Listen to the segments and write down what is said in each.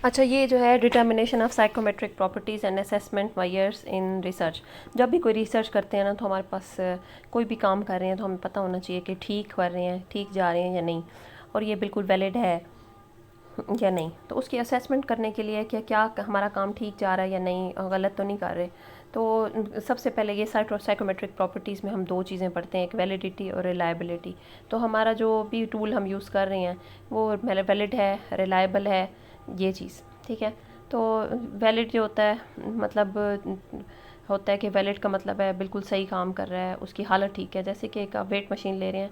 अच्छा, ये जो है determination of psychometric properties and assessment measures in research. जब भी कोई रिसर्च करते हैं ना, तो हमारे पास कोई भी काम कर रहे हैं तो हमें पता होना चाहिए कि ठीक कर रहे हैं, ठीक जा रहे हैं या नहीं, और ये बिल्कुल वैलिड है या नहीं। तो उसकी असेसमेंट करने के लिए कि क्या हमारा काम ठीक जा रहा है या नहीं, गलत तो नहीं कर रहे। तो सबसे पहले ये साइकोमेट्रिक प्रॉपर्टीज़ में हम दो चीज़ें पढ़ते हैं, एक वैलिडिटी और रिलायबिलिटी। तो हमारा जो भी टूल हम यूज़ कर रहे हैं वो वैलिड है, रिलायबल है, ये चीज़ ठीक है। तो वैलिड जो होता है मतलब होता है कि वैलिड का मतलब है बिल्कुल सही काम कर रहा है, उसकी हालत ठीक है। जैसे कि एक आप वेट मशीन ले रहे हैं,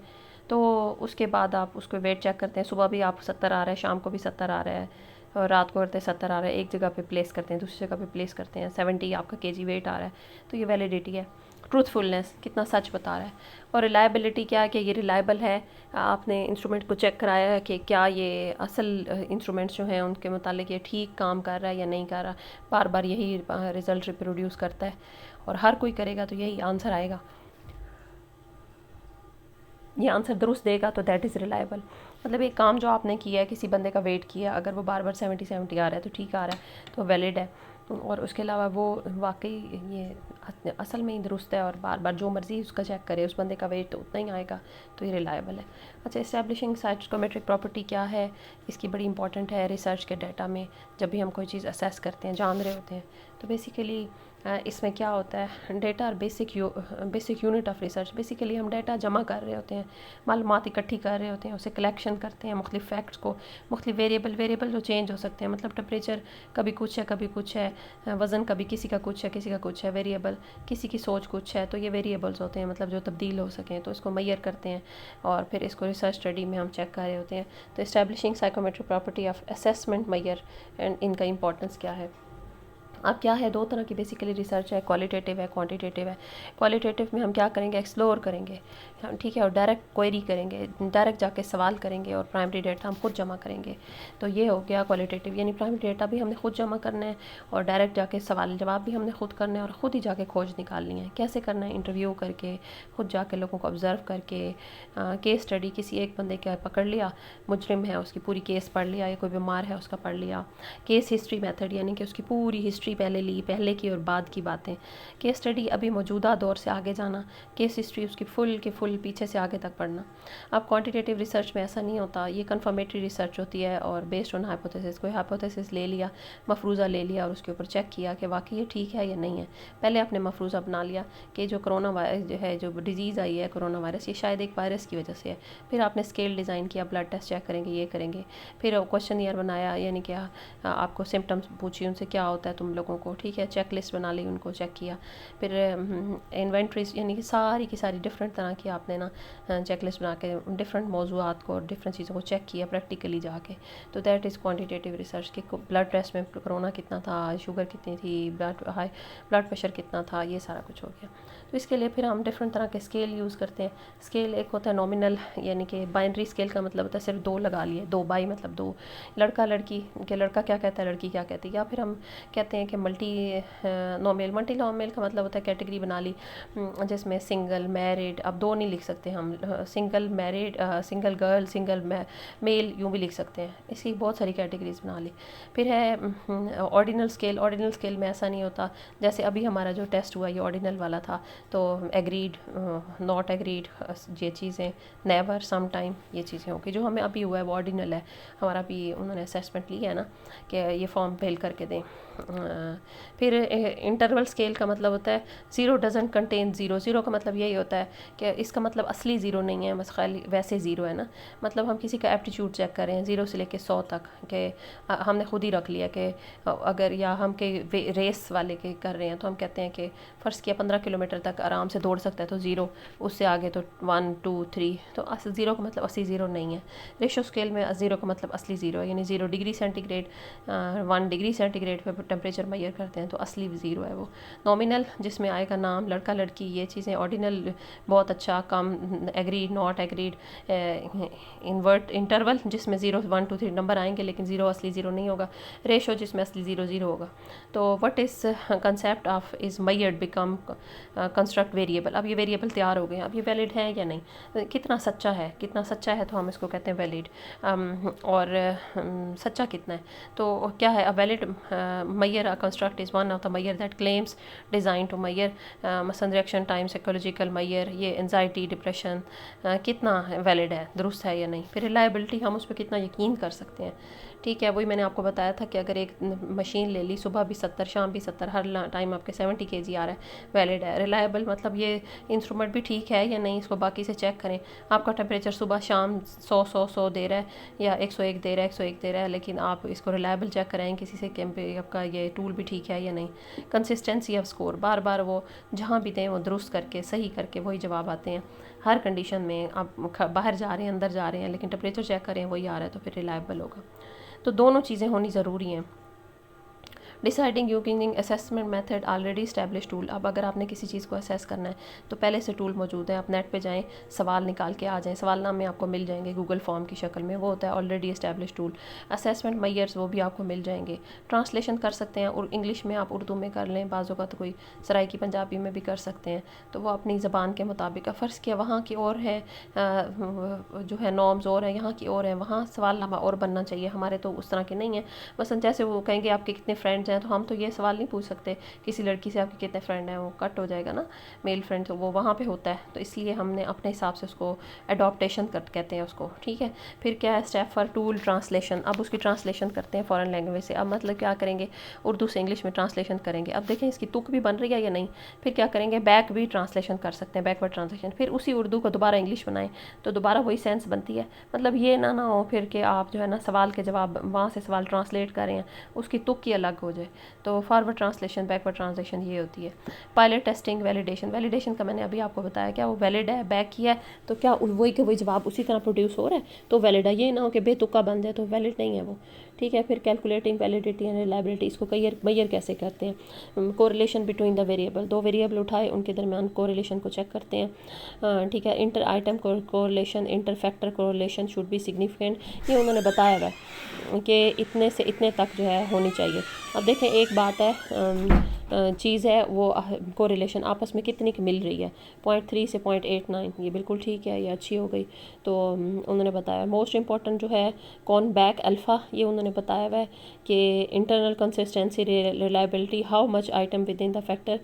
तो उसके बाद आप उसको वेट चेक करते हैं, सुबह भी आप 70 आ रहा है, शाम को भी 70 आ रहा है, और रात को करते हैं 70 आ रहा है, एक जगह पे प्लेस करते हैं, दूसरी जगह पे प्लेस करते हैं, 70 आपका केजी वेट आ रहा है। तो ये वैलिडिटी है। ट्रूथफुलनेस, कितना सच बता रहा है। और रिलायबिलिटी क्या है कि ये रिलायबल है, आपने इंस्ट्रूमेंट को चेक कराया है कि क्या ये असल इंस्ट्रूमेंट्स जो हैं उनके मुतालिक ये ठीक काम कर रहा है या नहीं कर रहा। बार बार यही रिज़ल्ट रिप्रोड्यूस करता है, और हर कोई करेगा तो यही आंसर आएगा, ये आंसर दुरुस्त देगा तो दैट इज़ रिलायबल। मतलब एक काम जो आपने किया है, किसी बंदे का वेट किया, अगर वो बार बार 70 आ रहा है तो ठीक आ रहा है, तो वैलिड है। और उसके अलावा वो वाकई ये असल में ही दुरुस्त है, और बार बार जो मर्ज़ी उसका चेक करे, उस बंदे का वेट तो उतना ही आएगा, तो ये रिलायबल है। अच्छा, इस्टेब्लिशिंग साइकोमेट्रिक प्रॉपर्टी क्या है, इसकी बड़ी इंपॉर्टेंट है रिसर्च के डाटा में। जब भी हम कोई चीज़ असेस करते हैं, जान रहे होते हैं, तो बेसिकली इसमें क्या होता है, डेटा और basic unit of research. Basically हम डाटा जमा कर रहे होते हैं, मालूमात इकट्ठी कर रहे होते हैं, उसे कलेक्शन करते हैं, मुख्तलिफ फैक्ट्स को, मुख्तलिफ वेरिएबल जो चेंज हो सकते हैं, मतलब टेम्परेचर कभी कुछ है कभी कुछ है, वज़न कभी किसी का कुछ है किसी का कुछ है, वेरिएबल किसी की सोच कुछ है, तो ये वेरिएबल्स होते हैं, मतलब जो तब्दील हो सकें, तो इसको मैयर करते हैं, और फिर इसको रिसर्च स्टडी में हम चेक कर रहे होते हैं। तो establishing psychometric property of assessment measure and इनका इंपॉर्टेंस क्या है। अब क्या है, दो तरह की बेसिकली रिसर्च है, क्वालिटेटिव है, क्वांटिटेटिव है। क्वालिटेटिव में हम क्या करेंगे, एक्सप्लोर करेंगे हम, ठीक है, और डायरेक्ट क्वेरी करेंगे, डायरेक्ट जाके सवाल करेंगे, और प्राइमरी डेटा हम खुद जमा करेंगे। तो ये हो गया क्वालिटेटिव, यानी प्राइमरी डेटा भी हमने खुद जमा करना है, और डायरेक्ट जाके सवाल जवाब भी हमने खुद करना है, और ख़ुद ही जाके खोज निकालनी है। कैसे करना है, इंटरव्यू करके, खुद जाके लोगों को ऑब्ज़र्व करके, केस स्टडी, किसी एक बंदे का पकड़ लिया, मुजरिम है, उसकी पूरी केस पढ़ लिया, या कोई बीमार है उसका पढ़ लिया। केस हिस्ट्री मेथड, यानी कि उसकी पूरी हिस्ट्री पहले ली, पहले की और बाद की बातें। केस स्टडी अभी मौजूदा दौर से आगे जाना, केस हिस्ट्री उसकी फुल के फुल पीछे से आगे तक पढ़ना। अब क्वांटिटेटिव रिसर्च में ऐसा नहीं होता, ये कन्फर्मेटरी रिसर्च होती है, और बेस्ड ऑन हाइपोथेसिस, कोई हाइपोथेसिस ले लिया, मफरूज़ा ले लिया, और उसके ऊपर चेक किया कि वाकई ये ठीक है या नहीं है। पहले आपने मफरूज़ा बना लिया कि जो कोरोना वायरस जो है, जो डिजीज़ आई है कोरोना वायरस, ये शायद एक वायरस की वजह से है। फिर आपने स्केल डिज़ाइन किया, ब्लड टेस्ट चेक करेंगे, ये करेंगे। फिर क्वेश्चन ईयर बनाया, यानी कि आपको सिम्टम्स पूछी उनसे, क्या होता है तुम लोगों को, ठीक है, चेक लिस्ट बना ली, उनको चेक किया। फिर इन्वेंट्रीज, यानी कि सारी की सारी डिफरेंट तरह की आपने ना चेक लिस्ट बना के डिफरेंट मौजूआत को और डिफरेंट चीज़ों को चेक किया प्रैक्टिकली जाके। तो दैट इज़ क्वांटिटेटिव रिसर्च। कि ब्लड टेस्ट में कोरोना कितना था, शुगर कितनी थी, ब्लड प्रेशर कितना था, ये सारा कुछ हो गया। तो इसके लिए फिर हम डिफरेंट तरह के स्केल यूज़ करते हैं। स्केल एक होता है नॉमिनल, यानी कि बाइनरी स्केल का मतलब होता है सिर्फ दो लगा लिए, दो बाई मतलब दो, लड़का लड़की के, लड़का क्या कहता है, लड़की क्या कहती है। या फिर हम कहते हैं कि मल्टी नॉमिनल का मतलब होता है कैटेगरी बना ली, जिसमें सिंगल, मैरिड, अब दो नहीं लिख सकते हम, single married, single girl, single male, यूँ भी लिख सकते हैं। इसकी बहुत सारी कैटेगरीज बना ली। फिर है ऑर्डिनल स्केल। ऑर्डिनल स्केल में ऐसा नहीं होता, जैसे अभी हमारा जो टेस्ट हुआ ये ऑर्डिनल वाला था, तो एग्रीड, नॉट एग्रीड, ये चीज़ें, नेवर, सम टाइम, ये चीज़ें होंगी। जो हमें अभी हुआ है वो ऑर्डिनल है। हमारा भी उन्होंने असेसमेंट लिया है ना, कि ये फॉर्म फिल करके दें। फिर इंटरवल स्केल का मतलब होता है zero doesn't contain zero. Zero का मतलब यही होता है कि इसका मतलब असली ज़ीरो नहीं है, बस खाली वैसे ज़ीरो है ना। मतलब हम किसी का एप्टीट्यूड चेक कर रहे हैं 0 से लेके 100 तक, कि हमने खुद ही रख लिया कि अगर, या हम के रेस वाले के कर रहे हैं, तो हम कहते हैं कि फ़र्ज़ किया 15 किलोमीटर तक आराम से दौड़ सकता है, तो 0, उससे आगे तो 1 2 3। तो ज़ीरो का मतलब असली ज़ीरो नहीं है। रेशो स्केल में ज़ीरो का मतलब असली ज़ीरो है, यानी 0 डिग्री सेंटीग्रेड, 1 डिग्री सेंटीग्रेड पर टेम्परेचर मैयर करते हैं तो असली ज़ीरो है वो। नॉमिनल जिसमें आएगा नाम, लड़का लड़की, ये चीज़ें। ऑर्डिनल बहुत अच्छा, कम, agreed, not agreed. Invert interval जिसमें 0 1 2 3 नंबर आएंगे लेकिन ज़ीरो असली ज़ीरो नहीं होगा। रेशो जिसमें असली ज़ीरो ज़ीरो होगा। तो what is concept of is measured become construct variable. अब ये वेरिएबल तैयार हो गए हैं, अब ये वैलिड है या नहीं, कितना सच्चा है, कितना सच्चा है तो हम इसको कहते हैं वैलिड। और सच्चा कितना है तो क्या है, a valid measure a construct is one of the measure that claims design to measure. मसलन रिएक्शन टाइम, साइकोलॉजिकल मैयर, ये एनजाइटी, डिप्रेशन, कितना वैलिड है, दुरुस्त है या नहीं। फिर रिलायबिलिटी, हम उस पर कितना यकीन कर सकते हैं। ठीक है, वही मैंने आपको बताया था कि अगर एक मशीन ले ली, सुबह भी 70 शाम भी 70, हर टाइम आपके 70 kg आ रहा है, वैलिड है। रिलायबल मतलब ये इंस्ट्रूमेंट भी ठीक है या नहीं, इसको बाकी से चेक करें। आपका टेम्परेचर सुबह शाम 100 दे रहा है या 101 दे रहा है, 101 दे रहा है, लेकिन आप इसको रिलायबल चेक कराएं किसी से कि आपका ये टूल भी ठीक है या नहीं। कंसिस्टेंसी ऑफ स्कोर, बार बार वो जहाँ भी दें वो दुरुस्त करके सही करके वही जवाब आते हैं हर कंडीशन में। आप बाहर जा रहे हैं, अंदर जा रहे हैं, लेकिन टेम्परेचर चेक करें वही आ रहा है तो फिर रिलायबल होगा। तो दोनों चीज़ें होनी ज़रूरी हैं। Deciding using assessment method already establish tool. अब अगर आपने किसी चीज़ को असेस करना है तो पहले से टूल मौजूद है, आप नेट पे जाएं, सवाल निकाल के आ जाएं, सवाल नाम में आपको मिल जाएंगे गूगल फॉर्म की शक्ल में, वो होता है already establish tool. Assessment measures वो भी आपको मिल जाएंगे। ट्रांसलेशन कर सकते हैं, और इंग्लिश में आप उर्दू में कर लें, बाज़ों का तो कोई सराइकी पंजाबी में भी कर सकते हैं, तो वो अपनी ज़बान के मुताबिक। फ़र्ज़ किया वहाँ की और है जो है नॉर्म्स और है, यहाँ की और है, वहाँ सवालनामा और बनना चाहिए, हमारे तो उस तरह के नहीं है। मसलन जैसे वो कहेंगे आपके कितने फ्रेंड्स हैं, तो हम तो ये सवाल नहीं पूछ सकते किसी लड़की से आपके कितने फ्रेंड हैं, वो कट हो जाएगा ना, मेल फ्रेंड, तो वो वहाँ पे होता है, तो इसलिए हमने अपने हिसाब से उसको एडॉप्टेशन कहते हैं उसको। ठीक है, फिर क्या है, स्टेप फॉर टूल ट्रांसलेशन। अब उसकी ट्रांसलेशन करते हैं फॉरेन लैंग्वेज से। अब मतलब क्या करेंगे, उर्दू से इंग्लिश में ट्रांसलेशन करेंगे। अब देखें इसकी तुक भी बन रही है या नहीं, फिर क्या करेंगे, बैक भी ट्रांसलेशन कर सकते हैं, बैकवर्ड ट्रांसलेशन। फिर उसी उर्दू को दोबारा इंग्लिश बनाएं तो दोबारा वही सेंस बनती है। मतलब ये ना हो फिर कि आप जो है ना सवाल के जवाब वहाँ से सवाल ट्रांसलेट कर रहे हैं, उसकी तुक की अलग हो जाए। तो फॉरवर्ड ट्रांसलेशन, बैकवर्ड ट्रांसलेशन ये होती है। Pilot testing, validation. वैलिडेशन का मैंने अभी आपको बताया, क्या वो वैलिड है, बैक किया है तो क्या वही के वही जवाब उसी तरह प्रोड्यूस हो रहा है तो वैलिड है। ये ना हो कि बेतुका बन जाए तो वैलिड नहीं है वो। ठीक है, फिर कैलकुलेटिंग वैलिडिटी एंड रिलायबिलिटी, इसको मैयर कैसे करते हैं। कोरिलेशन बिटवीन द वेरिएबल, दो वेरिएबल उठाए उनके दरमियान कोरिलेशन को चेक करते हैं। ठीक है, inter item correlation, inter factor correlation should be significant, ये उन्होंने बताया हुआ है कि इतने से इतने तक जो है होनी चाहिए। अब देखें एक बात है, चीज़ है वो कोरिलेशन आपस में कितनी की मिल रही है, 0.3 से 0.89, ये बिल्कुल ठीक है, ये अच्छी हो गई। तो उन्होंने बताया मोस्ट इंपॉर्टेंट जो है कौन बैक अल्फ़ा, ये उन्होंने बताया हुआ है कि internal consistency, reliability, how much item with in the factor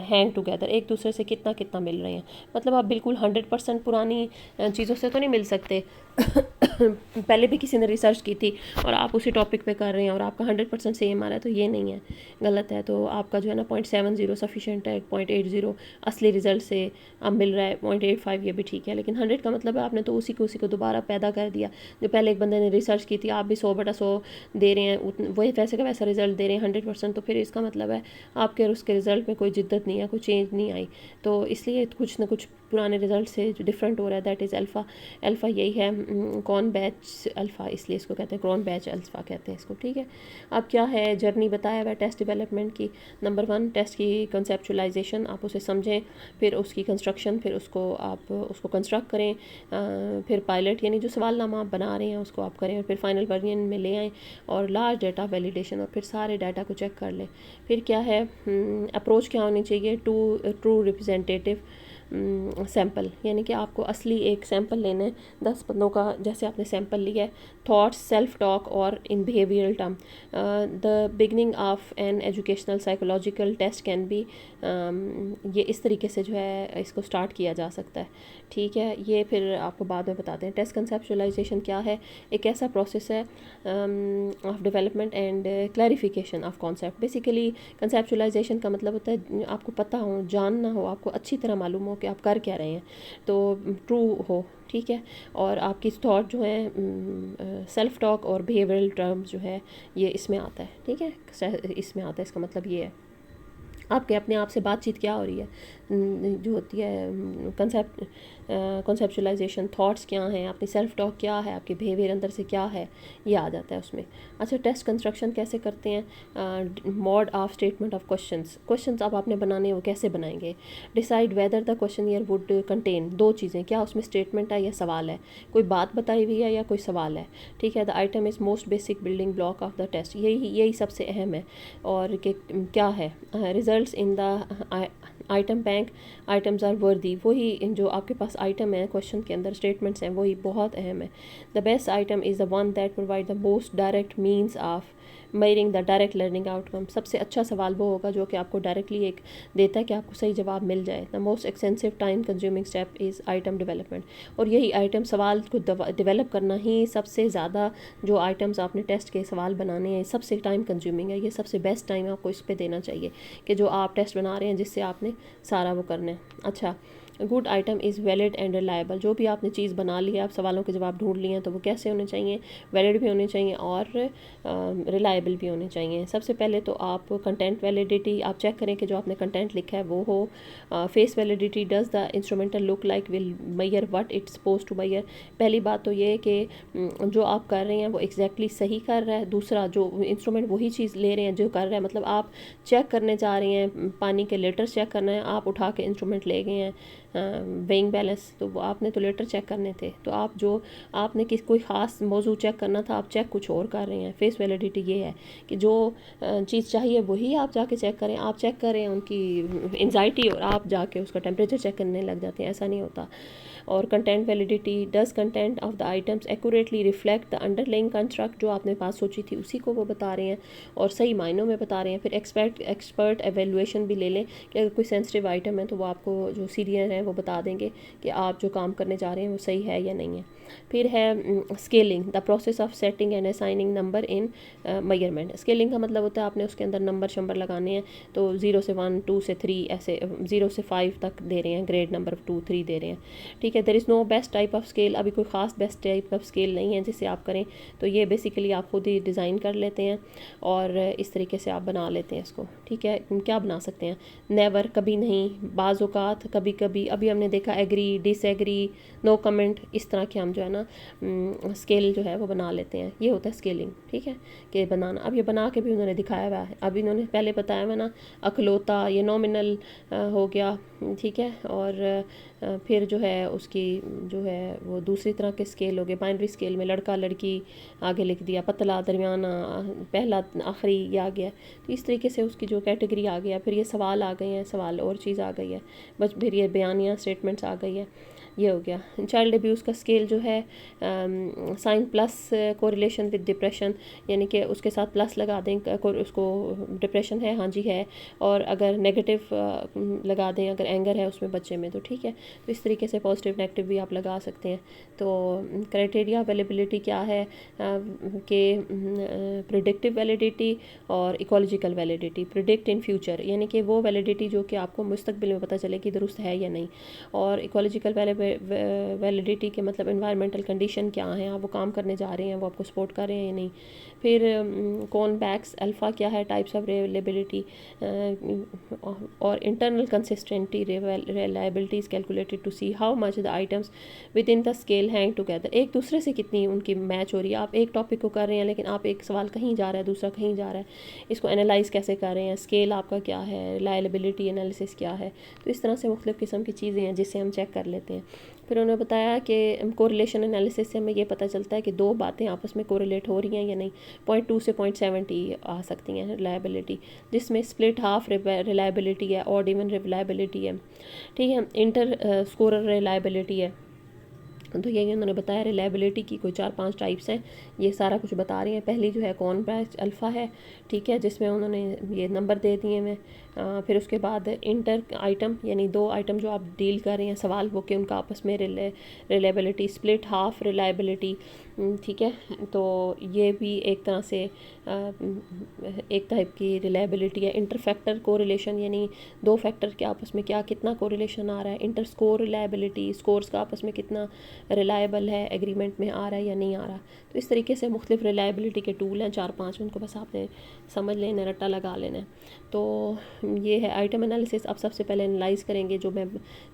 hang together, एक दूसरे से कितना कितना मिल रहे हैं। मतलब आप बिल्कुल 100% पुरानी चीज़ों से तो नहीं मिल सकते पहले भी किसी ने रिसर्च की थी और आप उसी टॉपिक पे कर रहे हैं और आपका 100% सेम आ रहा है तो ये नहीं है, गलत है। तो आपका जो है ना 0.70 सफिशेंट है, 0.80 असली रिजल्ट से अब मिल रहा है, 0.85 ये भी ठीक है। लेकिन 100 का मतलब है आपने तो उसी को दोबारा पैदा कर दिया। जो पहले एक बंदे ने रिसर्च की थी, आप भी 100/100 दे रहे हैं, वही वैसे का वैसा रिजल्ट दे रहे हैं 100%, तो फिर इसका मतलब है आपके और उसके रिजल्ट में कोई जिद्दत नहीं है, कोई चेंज नहीं आई। तो इसलिए कुछ ना कुछ पुराने रिजल्ट से जो डिफरेंट हो रहा है, दैट इज़ अल्फ़ा। अल्फ़ा यही है कौन बैच अल्फ़ा, इसलिए इसको कहते हैं कौन बैच अल्फ़ा कहते हैं इसको। ठीक है, अब क्या है, जर्नी बताया हुआ है टेस्ट डेवलपमेंट की। नंबर 1 टेस्ट की कंसेप्चुलाइजेशन, आप उसे समझें, फिर उसकी कंस्ट्रक्शन, फिर आप उसको कंस्ट्रक्ट करें, फिर पायलट यानी जो सवालनामा आप बना रहे हैं उसको आप करें, और फिर फाइनल वर्जन में ले आएँ, और लार्ज डाटा वैलिडेशन, और फिर सारे डाटा को चेक कर लें। फिर क्या है, अप्रोच क्या होनी चाहिए, ट्रू रिप्रेजेंटेटिव सैम्पल, यानी कि आपको असली एक सैम्पल लेना है 10 बंदों का, जैसे आपने सैम्पल लिया है, थॉट्स, सेल्फ टॉक और in behavioural term. The beginning of an educational psychological test can be, ये इस तरीके से जो है इसको स्टार्ट किया जा सकता है। ठीक है, ये फिर आपको बाद में बताते हैं। टेस्ट कंसेप्चुलाइजेशन क्या है, एक ऐसा प्रोसेस है of development and clarification of concept. Basically conceptualisation का मतलब होता है आपको पता हो, जानना हो, आपको अच्छी तरह मालूम हो कि आप कर क्या रहे हैं, तो ट्रू हो। ठीक है, और आपकी थॉट जो है सेल्फ टॉक और बिहेवियरल टर्म्स जो है ये इसमें आता है। ठीक है, इसमें आता है, इसका मतलब ये है आपके अपने आप से बातचीत क्या हो रही है, जो होती है कंसेप्ट कॉन्सेप्चुलाइजेशन, थॉट्स क्या हैं, अपनी सेल्फ टॉक क्या है, आपके बिहेवियर अंदर से क्या है, ये आ जाता है उसमें। अच्छा, टेस्ट कंस्ट्रक्शन कैसे करते हैं, mode of statement of questions अब आपने बनाने वो कैसे बनाएंगे। Decide whether the question year would contain, दो चीज़ें, क्या उसमें स्टेटमेंट है या सवाल है, कोई बात बताई हुई है या कोई सवाल है, ठीक है। The item is most basic building block of the test, यही सबसे अहम है। और कि क्या है, results in the item bank, items are worthy, वही जो आपके पास आइटम है क्वेश्चन के अंदर स्टेटमेंट्स हैं वही बहुत अहम है। The best item is the one that provide the most direct means of मेयरिंग the direct learning outcome, सबसे अच्छा सवाल वो होगा जो कि आपको डायरेक्टली एक देता है कि आपको सही जवाब मिल जाए। The most extensive time consuming step is item development, और यही आइटम सवाल को डेवलप करना ही सबसे ज़्यादा, जो आइटम्स आपने टेस्ट के सवाल बनाने हैं सबसे टाइम कंज्यूमिंग है, ये सबसे बेस्ट टाइम आपको इस पर देना चाहिए कि जो आप टेस्ट बना रहे हैं जिससे आपने सारा वो करना है। अच्छा, good item is valid and reliable, जो भी आपने चीज़ बना ली है, आप सवालों के जवाब ढूंढ लिए हैं तो वो कैसे होने चाहिए, वैलिड भी होने चाहिए और रिलायबल भी होने चाहिए। सबसे पहले तो आप कंटेंट वैलिडिटी आप चेक करें कि जो आपने कंटेंट लिखा है वो हो। Face validity, does the instrumental look like will measure what it's suppose to measure, पहली बात तो ये है कि जो आप कर रहे हैं वो एग्जैक्टली सही कर रहा है। दूसरा, जो इंस्ट्रूमेंट वही चीज़ ले रहे हैं जो कर रहा है, मतलब आप चेक करने जा रहे हैं, पानी के लीटर्स चेक करना है, आप उठा के इंस्ट्रूमेंट ले गए हैं वेइंग बैलेंस, तो वो आपने तो लीटर चेक करने थे, तो आप जो आपने कोई ख़ास मौजू चेक करना था, आप चेक कुछ और कर रहे हैं। फेस वैलिडिटी ये है कि जो चीज़ चाहिए वही आप जाके चेक करें, आप चेक करें उनकी एंजाइटी और आप जाके उसका टेम्परेचर चेक करने लग जाते हैं, ऐसा नहीं होता। और content validity, does content of the items accurately reflect the underlying construct, जो आपने बात सोची थी उसी को वो बता रहे हैं और सही मायनों में बता रहे हैं। फिर एक्सपर्ट एवेलुएशन भी ले लें कि अगर कोई सेंसिटिव आइटम है तो वो आपको जो सीनियर है वो बता देंगे कि आप जो काम करने जा रहे हैं वो सही है या नहीं है। फिर है scaling, the process of setting and assigning number in measurement. Scaling का मतलब होता है आपने उसके अंदर नंबर शंबर लगाने हैं, तो 0 से 1, 2 से 3, ऐसे 0 से 5 तक दे रहे हैं, ग्रेड नंबर 2, 3 दे रहे हैं, ठीक है। There is no best type of scale, अभी कोई ख़ास बेस्ट टाइप ऑफ स्केल नहीं है जिससे आप करें, तो ये बेसिकली आप खुद ही डिज़ाइन कर लेते हैं और इस तरीके से आप बना लेते हैं इसको, ठीक है। क्या बना सकते हैं, नेवर, कभी नहीं, बाज़ औक़ात, कभी कभी, अभी हमने देखा एग्री, डिसएग्री, नो कमेंट, इस तरह के हम जो है ना स्केल जो है वो बना लेते हैं, ये होता है स्केलिंग, ठीक है, कि बनाना। अब ये बना के भी उन्होंने दिखाया हुआ है, अभी इन्होंने पहले बताया हुआ ना अकलौता, ये नॉमिनल हो गया, ठीक है। और फिर जो है उसकी जो है वो दूसरी तरह के स्केल हो गए, बाइनरी स्केल में लड़का लड़की आगे लिख दिया, पतला, दरमियाना, पहला, आखिरी, ये आ गया, तो इस तरीके से उसकी जो कैटेगरी आ गया। फिर ये सवाल आ गए हैं, सवाल और चीज़ आ गई है, बस फिर ये बयानिया स्टेटमेंट्स आ गई है, ये हो गया। चाइल्ड अब्यूज़ का स्केल जो है sign plus correlation with depression, यानी कि उसके साथ प्लस लगा दें, उसको डिप्रेशन है, हाँ जी है, और अगर नेगेटिव लगा दें अगर एंगर है उसमें बच्चे में, तो ठीक है। तो इस तरीके से पॉजिटिव नेगेटिव भी आप लगा सकते हैं। तो क्राइटेरिया वैलिडिटी क्या है कि प्रिडिक्टिव वैलिडिटी और ecological validity. Predict in future, यानी कि वो वैलिडिटी जो कि आपको मुस्तकबिल में पता चले कि दुरुस्त है या नहीं। और इकोलॉजिकल वैलिडिटी के मतलब एनवायरमेंटल कंडीशन क्या है, आप वो काम करने जा रहे हैं वो आपको सपोर्ट कर रहे हैं या नहीं। फिर कौन बैक्स अल्फ़ा क्या है, टाइप्स ऑफ रिलायबिलिटी, और internal consistency reliability is calculated to see how much the items within the scale hang together, एक दूसरे से कितनी उनकी मैच हो रही है। आप एक टॉपिक को कर रहे हैं लेकिन आप एक सवाल कहीं जा रहा है दूसरा कहीं जा रहा है, इसको एनालाइज कैसे कर रहे हैं, स्केल आपका क्या है, रिलायबिलिटी एनालिसिस क्या है। तो इस तरह से मुख्तलिफ़ किस्म की चीज़ें हैं जिससे हम चेक कर लेते हैं। फिर उन्होंने बताया कि कोरिलेशन एनालिसिस से हमें ये पता चलता है कि दो बातें आपस में कोरिलेट हो रही हैं या नहीं। 0.2 से 0.70 आ सकती हैं रिलायबिलिटी, जिसमें स्प्लिट हाफ रिलायबिलिटी है, ऑड इवन रिलायबिलिटी है, ठीक है, इंटर स्कोरर रिलायबिलिटी है। तो यही उन्होंने बताया रिलायबिलिटी की कोई 4-5 टाइप्स हैं, ये सारा कुछ बता रही हैं। पहली जो है कौन बैच अल्फ़ा है, ठीक है, जिसमें उन्होंने ये नंबर दे दिए हैं। फिर उसके बाद इंटर आइटम, यानी दो आइटम जो आप डील कर रहे हैं सवाल वो कि उनका आपस में रिलायबिलिटी, स्प्लिट हाफ रिलायबिलिटी, ठीक है। तो ये भी एक तरह से एक टाइप की रिलायबिलिटी है। इंटर फैक्टर कोरिलेशन, यानी दो फैक्टर के आपस में क्या कितना कोरिलेशन आ रहा है। इंटर स्कोर रिलायबिलिटी, स्कोर्स का आपस में कितना रिलायबल है, एग्रीमेंट में आ रहा है या नहीं आ रहा। तो इस तरीके से मुख्तलिफ रिलायबिलिटी के टूल हैं 4-5, उनको बस आपने समझ लेना, रट्टा लगा लेना है। तो ये है आइटम एनालिसिस। अब सबसे पहले एनालाइज़ करेंगे जो मैं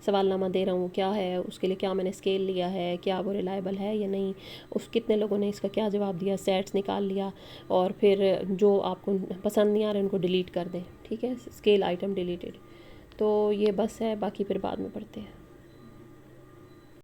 सवालनामा दे रहा हूँ क्या है, उसके लिए क्या मैंने स्केल लिया है, क्या वो रिलायबल है या नहीं, उस कितने लोगों ने इसका क्या जवाब दिया, सेट्स निकाल लिया, और फिर जो आपको पसंद नहीं आ रहा उनको डिलीट कर दें। ठीक है, स्केल आइटम डिलीटेड। तो ये बस है, बाकी फिर बाद में पढ़ते हैं।